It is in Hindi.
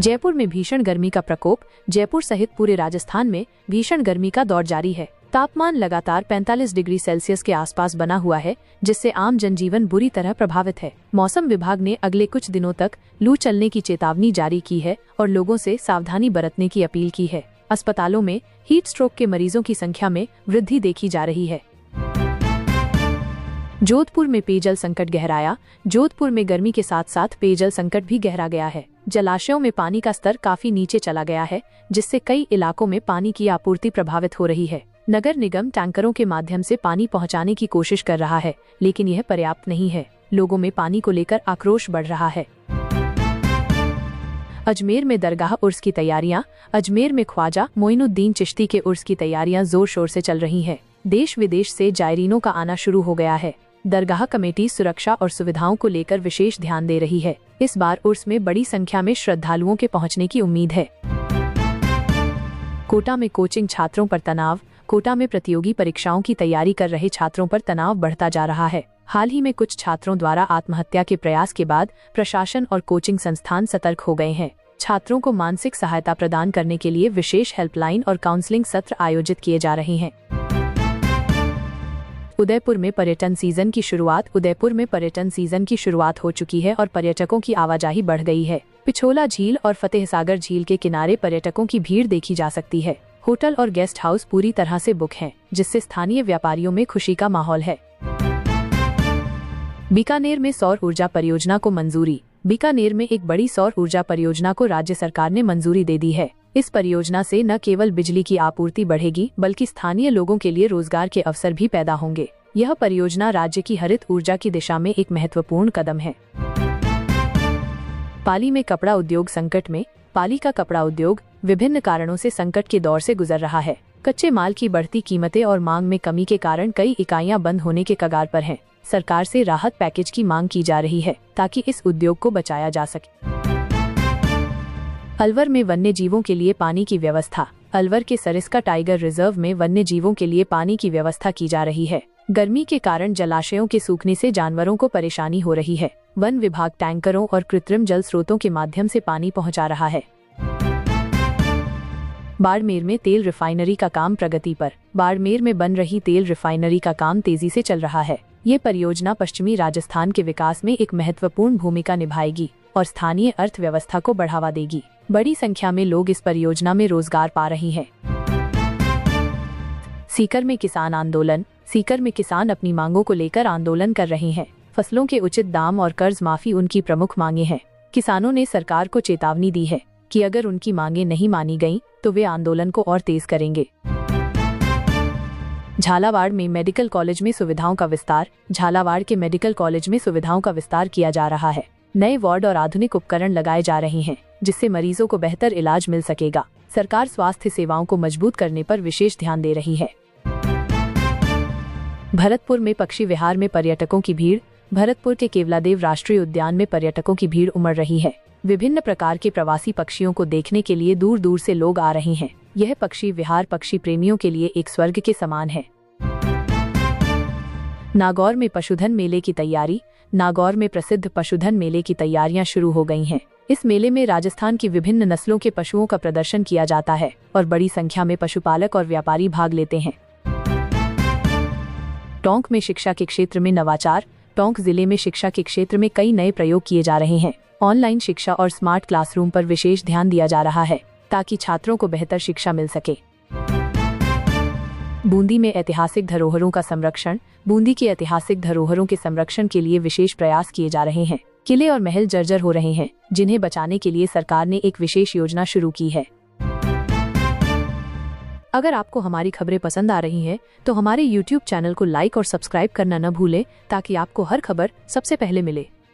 जयपुर में भीषण गर्मी का प्रकोप। जयपुर सहित पूरे राजस्थान में भीषण गर्मी का दौर जारी है। तापमान लगातार 45 डिग्री सेल्सियस के आसपास बना हुआ है, जिससे आम जनजीवन बुरी तरह प्रभावित है। मौसम विभाग ने अगले कुछ दिनों तक लू चलने की चेतावनी जारी की है और लोगों से सावधानी बरतने की अपील की है। अस्पतालों में हीट स्ट्रोक के मरीजों की संख्या में वृद्धि देखी जा रही है। जोधपुर में पेयजल संकट गहराया। जोधपुर में गर्मी के साथ साथ पेयजल संकट भी गहरा गया है। जलाशयों में पानी का स्तर काफी नीचे चला गया है, जिससे कई इलाकों में पानी की आपूर्ति प्रभावित हो रही है। नगर निगम टैंकरों के माध्यम से पानी पहुंचाने की कोशिश कर रहा है, लेकिन यह पर्याप्त नहीं है। लोगों में पानी को लेकर आक्रोश बढ़ रहा है। अजमेर में दरगाह उर्स की तैयारियां। अजमेर में ख्वाजा मोइनुद्दीन चिश्ती के उर्स की तैयारियां जोर शोर से चल रही हैं। देश विदेश से जायरीनों का आना शुरू हो गया है। दरगाह कमेटी सुरक्षा और सुविधाओं को लेकर विशेष ध्यान दे रही है। इस बार उर्स में बड़ी संख्या में श्रद्धालुओं के पहुंचने की उम्मीद है। कोटा में कोचिंग छात्रों पर तनाव। कोटा में प्रतियोगी परीक्षाओं की तैयारी कर रहे छात्रों पर तनाव बढ़ता जा रहा है। हाल ही में कुछ छात्रों द्वारा आत्महत्या के प्रयास के बाद प्रशासन और कोचिंग संस्थान सतर्क हो गए हैं। छात्रों को मानसिक सहायता प्रदान करने के लिए विशेष हेल्पलाइन और काउंसलिंग सत्र आयोजित किए जा रहे हैं। उदयपुर में पर्यटन सीजन की शुरुआत। उदयपुर में पर्यटन सीजन की शुरुआत हो चुकी है और पर्यटकों की आवाजाही बढ़ गई है। पिछोला झील और फतेहसागर झील के किनारे पर्यटकों की भीड़ देखी जा सकती है। होटल और गेस्ट हाउस पूरी तरह से बुक हैं, जिससे स्थानीय व्यापारियों में खुशी का माहौल है। बीकानेर में सौर ऊर्जा परियोजना को मंजूरी। बीकानेर में एक बड़ी सौर ऊर्जा परियोजना को राज्य सरकार ने मंजूरी दे दी है। इस परियोजना से न केवल बिजली की आपूर्ति बढ़ेगी, बल्कि स्थानीय लोगों के लिए रोजगार के अवसर भी पैदा होंगे। यह परियोजना राज्य की हरित ऊर्जा की दिशा में एक महत्वपूर्ण कदम है। पाली में कपड़ा उद्योग संकट में। पाली का कपड़ा उद्योग विभिन्न कारणों से संकट के दौर से गुजर रहा है। कच्चे माल की बढ़ती कीमतें और मांग में कमी के कारण कई इकाइयां बंद होने के कगार पर हैं। सरकार से राहत पैकेज की मांग की जा रही है, ताकि इस उद्योग को बचाया जा सके। अलवर में वन्य जीवों के लिए पानी की व्यवस्था। अलवर के सरिस्का टाइगर रिजर्व में वन्य जीवों के लिए पानी की व्यवस्था की जा रही है। गर्मी के कारण जलाशयों के सूखने से जानवरों को परेशानी हो रही है। वन विभाग टैंकरों और कृत्रिम जल स्रोतों के माध्यम से पानी पहुंचा रहा है। बाड़मेर में तेल रिफाइनरी का काम प्रगति पर। बाड़मेर में बन रही तेल रिफाइनरी का काम तेजी से चल रहा है। ये परियोजना पश्चिमी राजस्थान के विकास में एक महत्वपूर्ण भूमिका निभाएगी और स्थानीय अर्थव्यवस्था को बढ़ावा देगी। बड़ी संख्या में लोग इस परियोजना में रोजगार पा रहे हैं। सीकर में किसान आंदोलन। सीकर में किसान अपनी मांगों को लेकर आंदोलन कर रहे हैं। फसलों के उचित दाम और कर्ज माफी उनकी प्रमुख मांगे हैं। किसानों ने सरकार को चेतावनी दी है कि अगर उनकी मांगे नहीं मानी गईं, तो वे आंदोलन को और तेज करेंगे। झालावाड़ में मेडिकल कॉलेज में सुविधाओं का विस्तार। झालावाड़ के मेडिकल कॉलेज में सुविधाओं का विस्तार किया जा रहा है। नए वार्ड और आधुनिक उपकरण लगाए जा रहे हैं, जिससे मरीजों को बेहतर इलाज मिल सकेगा। सरकार स्वास्थ्य सेवाओं को मजबूत करने पर विशेष ध्यान दे रही है। भरतपुर में पक्षी विहार में पर्यटकों की भीड़। भरतपुर के केवलादेव राष्ट्रीय उद्यान में पर्यटकों की भीड़ उमड़ रही है। विभिन्न प्रकार के प्रवासी पक्षियों को देखने के लिए दूर दूर से लोग आ रहे हैं। यह पक्षी विहार पक्षी प्रेमियों के लिए एक स्वर्ग के समान है। नागौर में पशुधन मेले की तैयारी। नागौर में प्रसिद्ध पशुधन मेले की तैयारियां शुरू हो गई हैं। इस मेले में राजस्थान की विभिन्न नस्लों के पशुओं का प्रदर्शन किया जाता है और बड़ी संख्या में पशुपालक और व्यापारी भाग लेते हैं। टोंक में शिक्षा के क्षेत्र में नवाचार। टोंक जिले में शिक्षा के क्षेत्र में कई नए प्रयोग किए जा रहे हैं। ऑनलाइन शिक्षा और स्मार्ट क्लासरूम पर विशेष ध्यान दिया जा रहा है, ताकि छात्रों को बेहतर शिक्षा मिल सके। बूंदी में ऐतिहासिक धरोहरों का संरक्षण। बूंदी की ऐतिहासिक धरोहरों के संरक्षण के लिए विशेष प्रयास किए जा रहे हैं। किले और महल जर्जर हो रहे हैं, जिन्हें बचाने के लिए सरकार ने एक विशेष योजना शुरू की है। अगर आपको हमारी खबरें पसंद आ रही हैं, तो हमारे YouTube चैनल को लाइक और सब्सक्राइब करना न भूलें, ताकि आपको हर खबर सबसे पहले मिले।